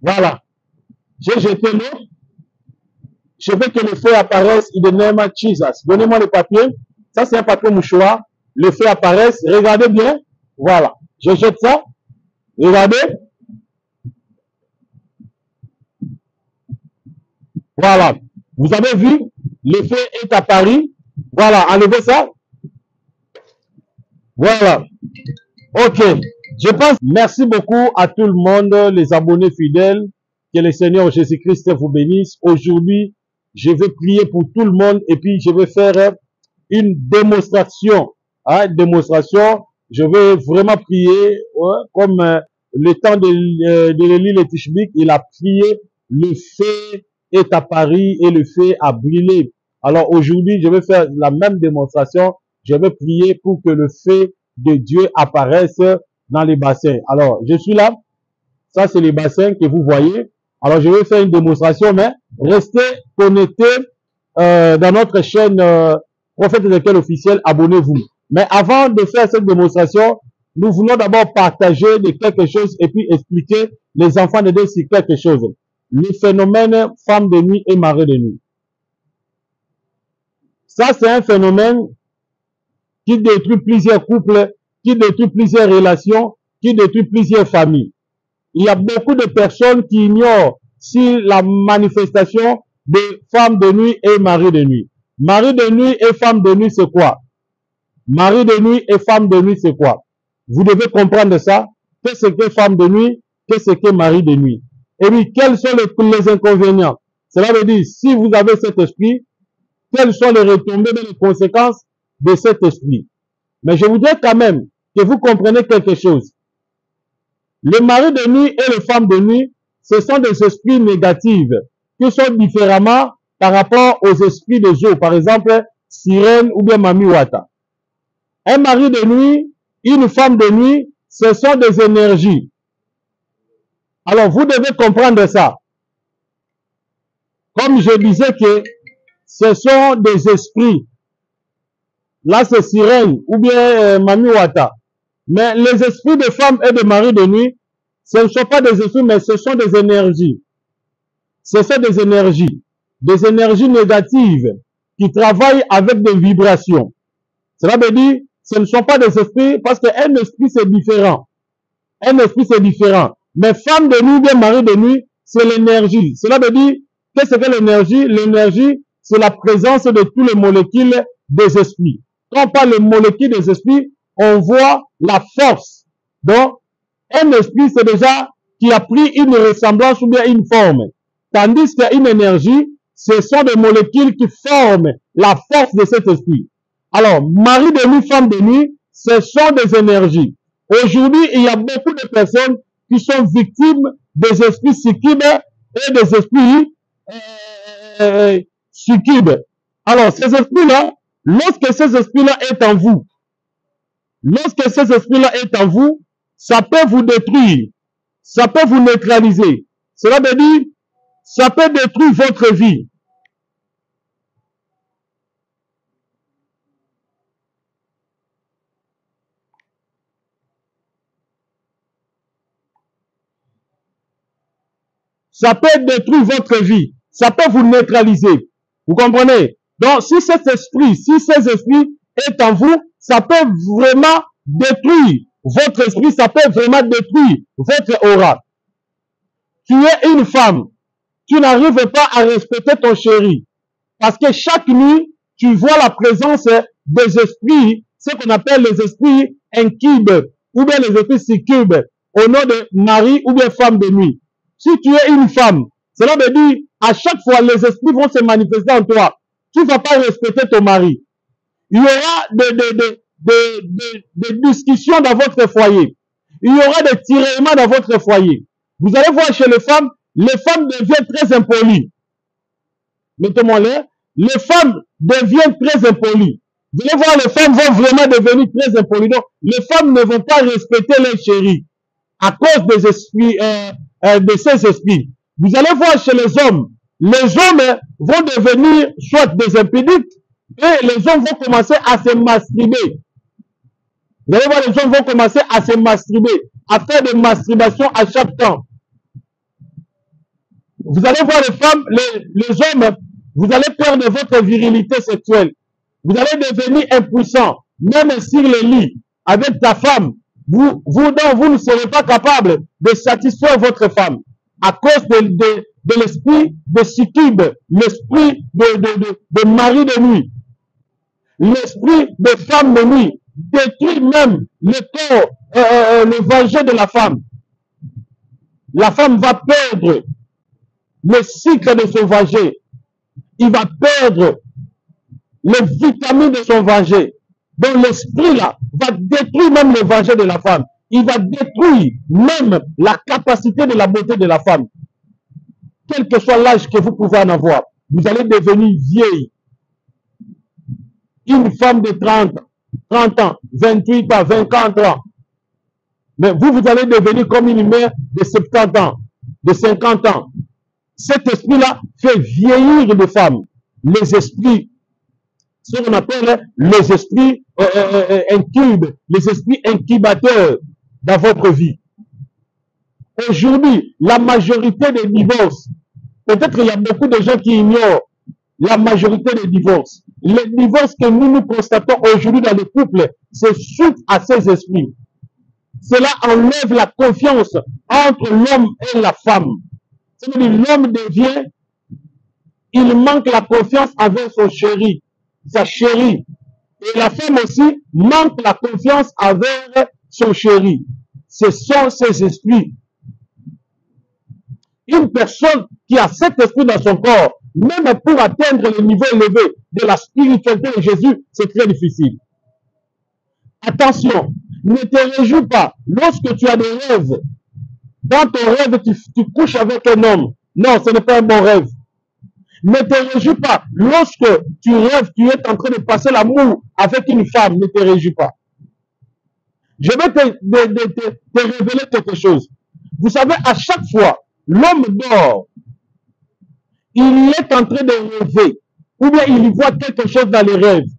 Voilà. J'ai jeté l'eau. Je veux que le feu apparaisse in the name of Jesus. Donnez-moi le papier. Ça, c'est un papier mouchoir. Le feu apparaisse. Regardez bien. Voilà. Je jette ça. Regardez. Voilà. Vous avez vu? Le feu est apparu. Voilà. Enlevez ça. Voilà. OK. Je pense, merci beaucoup à tout le monde, les abonnés fidèles. Que le Seigneur Jésus-Christ vous bénisse. Aujourd'hui, je vais prier pour tout le monde et puis je vais faire une démonstration. Hein, démonstration. Je vais vraiment prier, ouais, comme le temps de l'Élie le Tishbik, il a prié, le feu est apparu et le feu a brûlé. Alors aujourd'hui, je vais faire la même démonstration. Je vais prier pour que le feu de Dieu apparaisse dans les bassins. Alors, je suis là. Ça, c'est les bassins que vous voyez. Alors, je vais faire une démonstration, mais restez connectés dans notre chaîne Prophète Ézéchiel officiel. Abonnez-vous. Mais avant de faire cette démonstration, nous voulons d'abord partager de quelque chose et puis expliquer les enfants de Dieu sur quelque chose. Le phénomène femme de nuit et mari de nuit. Ça, c'est un phénomène qui détruit plusieurs couples, qui détruit plusieurs relations, qui détruit plusieurs familles. Il y a beaucoup de personnes qui ignorent si la manifestation de femme de nuit et mari de nuit. Mari de nuit et femme de nuit, c'est quoi? Mari de nuit et femme de nuit, c'est quoi? Vous devez comprendre ça. Qu'est-ce que femme de nuit? Qu'est-ce que mari de nuit? Et puis, quels sont les inconvénients? Cela veut dire, si vous avez cet esprit, quelles sont les retombées et les conséquences de cet esprit? Mais je voudrais quand même que vous compreniez quelque chose. Le mari de nuit et les femmes de nuit, ce sont des esprits négatifs qui sont différemment par rapport aux esprits de eau. Par exemple, sirène ou bien mami wata. Un mari de nuit, une femme de nuit, ce sont des énergies. Alors, vous devez comprendre ça. Comme je disais que ce sont des esprits. Là, c'est sirène ou bien mami wata. Mais les esprits de femmes et de mari de nuit, ce ne sont pas des esprits, mais ce sont des énergies. Ce sont des énergies négatives qui travaillent avec des vibrations. Cela veut dire, ce ne sont pas des esprits, parce qu'un esprit c'est différent. Un esprit c'est différent. Mais femme de nuit, bien mari de nuit, c'est l'énergie. Cela veut dire, qu'est-ce que l'énergie? L'énergie, c'est la présence de tous les molécules des esprits. Quand on parle de molécules des esprits, on voit la force. Donc, un esprit, c'est déjà qui a pris une ressemblance ou bien une forme. Tandis qu'une énergie, ce sont des molécules qui forment la force de cet esprit. Alors, mari de nuit, femme de nuit, ce sont des énergies. Aujourd'hui, il y a beaucoup de personnes qui sont victimes des esprits succubes et des esprits succubes. Alors, ces esprits-là, lorsque ces esprits-là est en vous, ça peut vous détruire, ça peut vous neutraliser. Cela veut dire, ça peut détruire votre vie. Ça peut détruire votre vie. Ça peut vous neutraliser. Vous comprenez? Donc, si cet esprit, si ces esprits est en vous, ça peut vraiment détruire votre esprit, ça peut vraiment détruire votre aura. Tu es une femme, tu n'arrives pas à respecter ton chéri. Parce que chaque nuit, tu vois la présence des esprits, ce qu'on appelle les esprits incubes, ou bien les esprits succubes, au nom de mari ou bien femme de nuit. Si tu es une femme, cela veut dire, à chaque fois, les esprits vont se manifester en toi. Tu ne vas pas respecter ton mari. Il y aura des discussions dans votre foyer. Il y aura des tiraillements dans votre foyer. Vous allez voir chez les femmes deviennent très impolies. Mettez-moi là. Les femmes deviennent très impolies. Vous allez voir, les femmes vont vraiment devenir très impolies. Donc, les femmes ne vont pas respecter leurs chéris à cause des esprits, de ces esprits. Vous allez voir chez les hommes vont devenir soit des impudiques, Et les hommes vont commencer à se masturber. Vous allez voir, les hommes vont commencer à se masturber, à faire des masturbations à chaque temps. Vous allez voir les femmes, les hommes, vous allez perdre votre virilité sexuelle. Vous allez devenir impuissant, même sur le lit, avec ta femme. Vous ne serez pas capable de satisfaire votre femme à cause de l'esprit de succube, l'esprit de mari de nuit, l'esprit de femme de nuit détruit même le corps, le vagin de la femme. La femme va perdre le cycle de son vagin. Il va perdre les vitamines de son vagin. Donc l'esprit là va détruire même le vagin de la femme. Il va détruire même la capacité de la beauté de la femme. Quel que soit l'âge que vous pouvez en avoir, vous allez devenir vieille. Une femme de 30 ans, 28 ans, 24 ans. Mais vous allez devenir comme une mère de 70 ans, de 50 ans. Cet esprit-là fait vieillir les femmes. Les esprits, ce qu'on appelle les esprits incubes, les esprits incubateurs dans votre vie. Aujourd'hui, la majorité des divorces, peut-être qu'il y a beaucoup de gens qui ignorent la majorité des divorces. Les divorces que nous constatons aujourd'hui dans les couples, c'est suite à ces esprits. Cela enlève la confiance entre l'homme et la femme. C'est-à-dire l'homme devient, il manque la confiance avec son chéri, sa chérie. Et la femme aussi manque la confiance avec son chéri. Ce sont ces esprits. Une personne qui a cet esprit dans son corps, même pour atteindre le niveau élevé de la spiritualité de Jésus, c'est très difficile. Attention, ne te réjouis pas lorsque tu as des rêves. Dans ton rêve, tu couches avec un homme. Non, ce n'est pas un bon rêve. Ne te réjouis pas lorsque tu rêves, tu es en train de passer l'amour avec une femme. Ne te réjouis pas. Je vais te révéler quelque chose. Vous savez, à chaque fois, l'homme dort, il est en train de rêver, ou bien il voit quelque chose dans les rêves.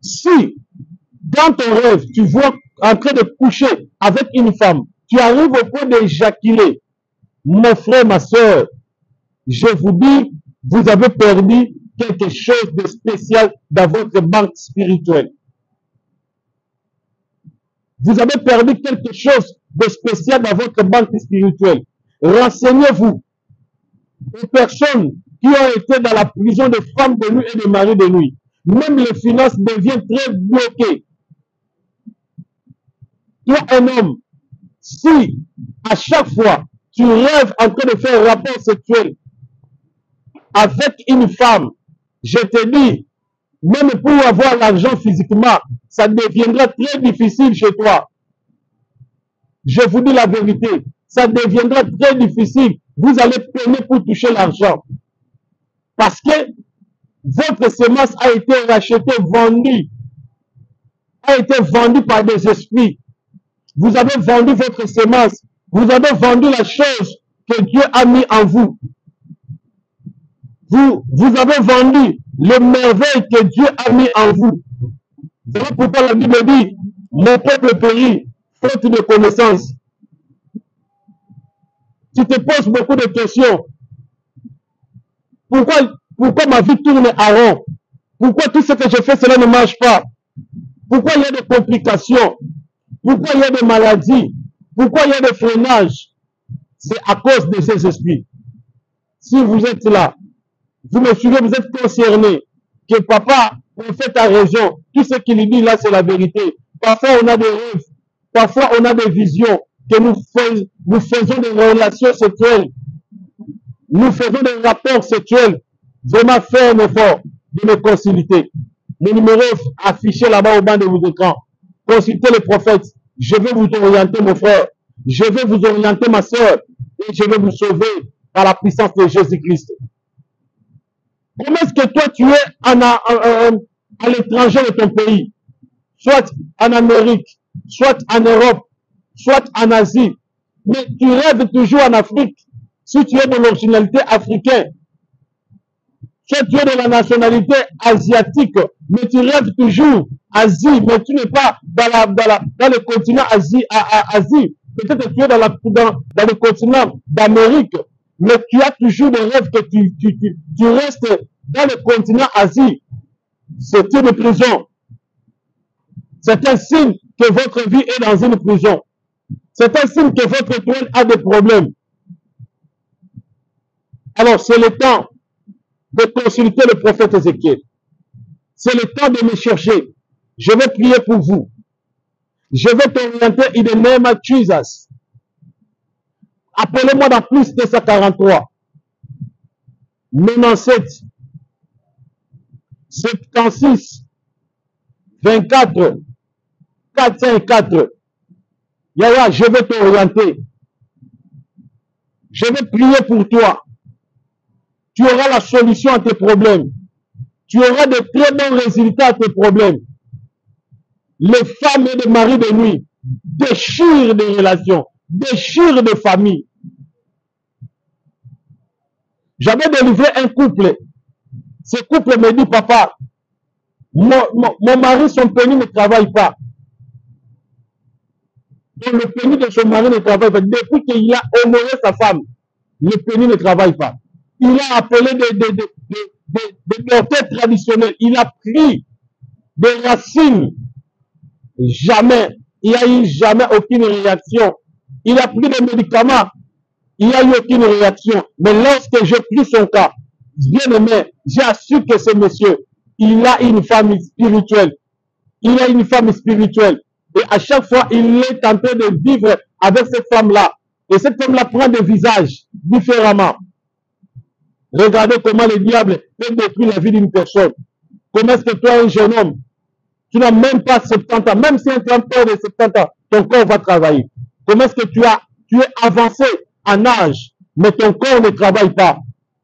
Si, dans ton rêve, tu vois en train de coucher avec une femme, tu arrives au point d'éjaculer, mon frère, ma soeur, je vous dis, vous avez perdu quelque chose de spécial dans votre banque spirituelle. Vous avez perdu quelque chose de spécial dans votre banque spirituelle. Renseignez-vous. Les personnes qui ont été dans la prison de femmes de nuit et de maris de nuit, même les finances deviennent très bloquées. Toi, un homme, si à chaque fois tu rêves en train de faire un rapport sexuel avec une femme, je te dis, même pour avoir l'argent physiquement, ça deviendra très difficile chez toi. Je vous dis la vérité, ça deviendra très difficile. Vous allez peiner pour toucher l'argent. Parce que votre semence a été rachetée, vendue. A été vendue par des esprits. Vous avez vendu votre semence. Vous avez vendu la chose que Dieu a mis en vous. Vous avez vendu le merveille que Dieu a mis en vous. C'est pourquoi la Bible dit, mon peuple périt, faute de connaissance. Tu te poses beaucoup de questions. Pourquoi ma vie tourne à rond? Pourquoi tout ce que je fais, cela ne marche pas? Pourquoi il y a des complications? Pourquoi il y a des maladies? Pourquoi il y a des freinages? C'est à cause de ces esprits. Si vous êtes là, vous me suivez, vous êtes concerné, que papa, prophète a raison, tout ce qu'il dit là, c'est la vérité. Parfois, on a des rêves, parfois, on a des visions, que nous faisons des relations sexuelles, nous faisons des rapports sexuels. Vraiment, faire un effort de me consulter. Le numéro affiché là-bas au bas de vos écrans. Consultez le prophète. Je vais vous orienter, mon frère. Je vais vous orienter, ma soeur. Et je vais vous sauver par la puissance de Jésus-Christ. Comment est-ce que toi, tu es à l'étranger de ton pays? Soit en Amérique, soit en Europe, soit en Asie. Mais tu rêves toujours en Afrique. Si tu es de l'originalité africaine, Tu es de la nationalité asiatique, mais tu rêves toujours Asie, mais tu n'es pas dans le continent Asie. Peut-être que tu es dans le continent d'Amérique, mais tu as toujours des rêves que tu restes dans le continent Asie. C'est une prison. C'est un signe que votre vie est dans une prison. C'est un signe que votre étoile a des problèmes. Alors, c'est le temps de consulter le prophète Ézéchiel. C'est le temps de me chercher. Je vais prier pour vous. Je vais t'orienter in the name of Jesus. Appelez-moi dans plus 243, 97, 76, 24, 404. Yaya, je vais t'orienter. Je vais prier pour toi. Tu auras la solution à tes problèmes. Tu auras de très bons résultats à tes problèmes. Les femmes et les maris de nuit déchirent des relations, déchirent des familles. J'avais délivré un couple. Ce couple me dit, papa, mon mari, son pénis ne travaille pas. Donc le pénis de son mari ne travaille pas. Depuis qu'il a honoré sa femme, le pénis ne travaille pas. Il a appelé des docteurs traditionnels. Il a pris des racines. Jamais. Il n'y a eu jamais aucune réaction. Il a pris des médicaments. Il n'y a eu aucune réaction. Mais lorsque j'ai pris son cas, bien aimé, j'ai assuré que ce monsieur, il a une femme spirituelle. Il a une femme spirituelle. Et à chaque fois, il est en train de vivre avec cette femme-là. Et cette femme-là prend des visages différemment. Regardez comment le diable peut détruire la vie d'une personne. Comment est-ce que toi, un jeune homme, tu n'as même pas 70 ans, même si un grand père de 70 ans, ton corps va travailler. Comment est-ce que tu es avancé en âge, mais ton corps ne travaille pas?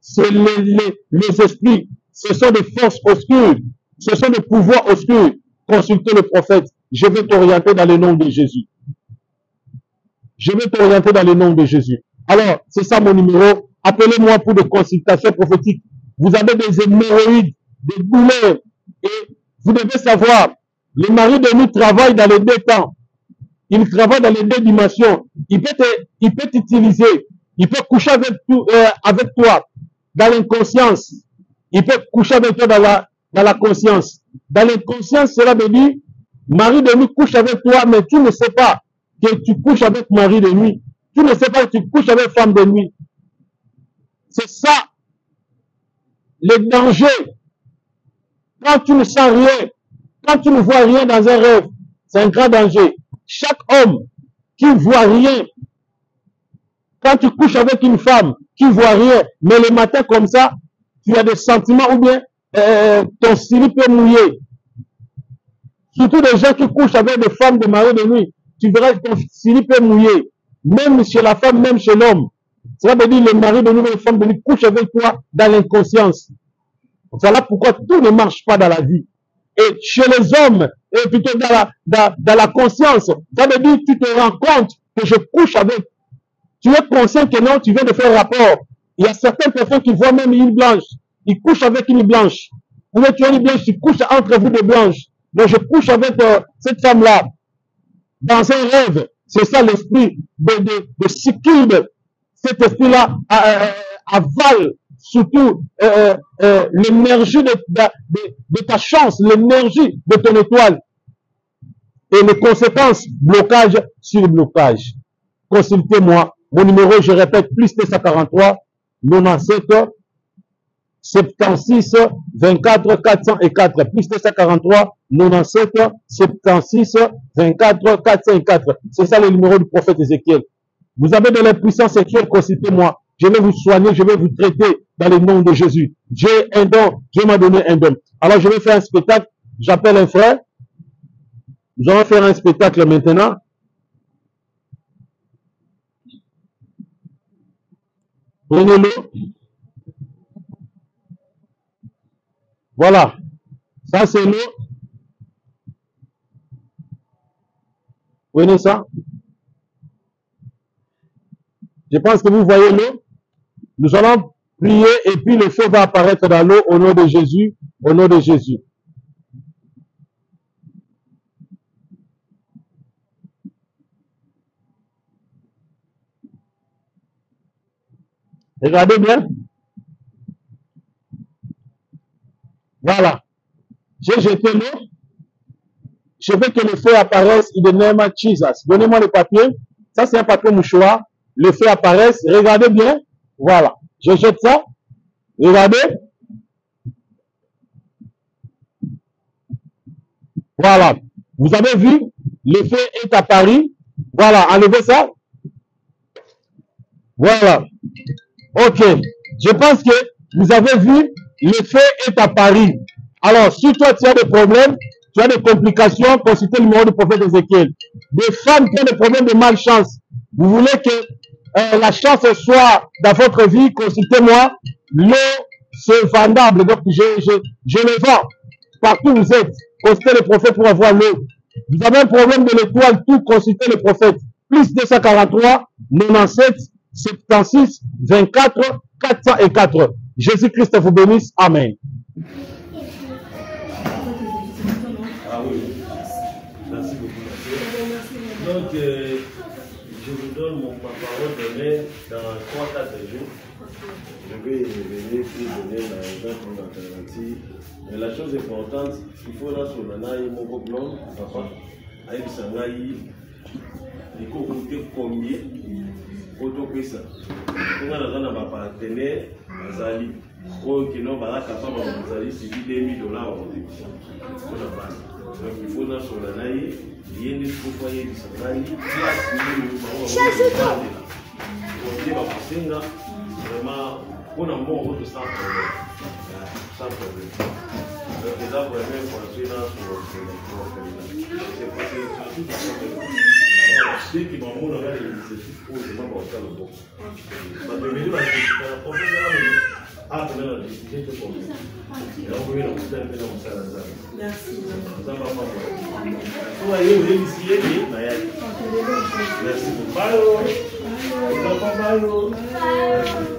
C'est les esprits, ce sont des forces obscures, ce sont des pouvoirs obscurs. Consultez le prophète. Je vais t'orienter dans le nom de Jésus. Je vais t'orienter dans le nom de Jésus. Alors, c'est ça mon numéro. Appelez-moi pour des consultations prophétiques. Vous avez des hémorroïdes, des douleurs. Et vous devez savoir, le mari de nous travaille dans les deux temps. Il travaille dans les deux dimensions. Il peut t'utiliser. Il peut coucher avec toi dans l'inconscience. Il peut coucher avec toi dans la conscience. Dans l'inconscience, cela veut dire, mari de nuit couche avec toi, mais tu ne sais pas que tu couches avec mari de nuit. Tu ne sais pas que tu couches avec femme de nuit. C'est ça, le danger. Quand tu ne sens rien, quand tu ne vois rien dans un rêve, c'est un grand danger. Chaque homme qui ne voit rien, quand tu couches avec une femme qui ne voit rien, mais le matin comme ça, tu as des sentiments ou bien ton slip est mouillé. Surtout des gens qui couchent avec des femmes de mari de nuit, tu verras que ton slip est mouillé. Même chez la femme, même chez l'homme. Cela veut dire le mari de nuit et les femmes de nuit couchent avec toi dans l'inconscience. Voilà pourquoi tout ne marche pas dans la vie. Et chez les hommes, et plutôt dans la conscience, ça veut dire que tu te rends compte que je couche avec. Tu es conscient que non, tu viens de faire rapport. Il y a certaines personnes qui voient même une blanche. Ils couchent avec une blanche. Ou tu as une blanche, tu couches entre vous de blanches. Donc je couche avec cette femme-là. Dans un rêve, c'est ça l'esprit de succube. Cet esprit-là avale surtout l'énergie de ta chance, l'énergie de ton étoile. Et les conséquences, blocage sur blocage. Consultez-moi. Mon numéro, je répète, plus 243 97 76 24 404. Plus 243 97 76 24 404. C'est ça le numéro du prophète Ézéchiel. Vous avez de l'impuissance sexuelle, consultez-moi. Je vais vous soigner, je vais vous traiter dans le nom de Jésus. J'ai un don, Dieu m'a donné un don. Alors je vais faire un spectacle, j'appelle un frère. Nous allons faire un spectacle maintenant. Prenez-le. Voilà. Ça, c'est l'eau. Prenez ça. Je pense que vous voyez l'eau. Nous allons Priez et puis le feu va apparaître dans l'eau au nom de Jésus. Au nom de Jésus. Regardez bien. Voilà. J'ai jeté l'eau. Je veux que le feu apparaisse in the name of Jesus. Donnez-moi le papier. Ça, c'est un papier mouchoir. Le feu apparaisse. Regardez bien. Voilà. Je jette ça. Regardez. Voilà. Vous avez vu, le feu est apparu. Voilà. Enlevez ça. Voilà. Ok. Je pense que vous avez vu, le feu est apparu. Alors, si toi, tu as des problèmes, tu as des complications, consultez le numéro du prophète Ézéchiel. Des femmes qui ont des problèmes de malchance. Vous voulez que la chance soit dans votre vie, consultez-moi. L'eau, c'est vendable. Donc, je le vends. Partout où vous êtes, consultez le prophète pour avoir l'eau. Vous avez un problème de l'étoile, tout, consultez le prophète. Plus 243, 97, 76, 24, 404. Jésus-Christ vous bénisse. Amen. Ah oui. Merci beaucoup. Donc, je vous donne ma parole demain dans 3-4 jours. Je vais revenir pour donner l'exemple pour l'alternative. Mais la chose importante, il faut là sur l'anaï, mon copain, papa, avec Sangaï, il faut compter combien autopissa. Pour qu'on a un partenaire, Azali, pour qu'il n'ait pas capable de c'est $2 000 en démission. Donc il faut là sur l'anaï, il y a des foyers qui sont là, vraiment, on a un bon rôle sans problème. Sans problème. Donc, les arbres même construits là sur le c'est parce que ceux qui m'ont montré les exercices pour les membres de le bon. Parce que les gens qui ont compris ah, on a la difficulté de comprendre. Et on peut nous faire un peu dans ça. Merci. Ça va pas moi. Vous voyez, vous êtes ici, merci beaucoup. Bye. Bye.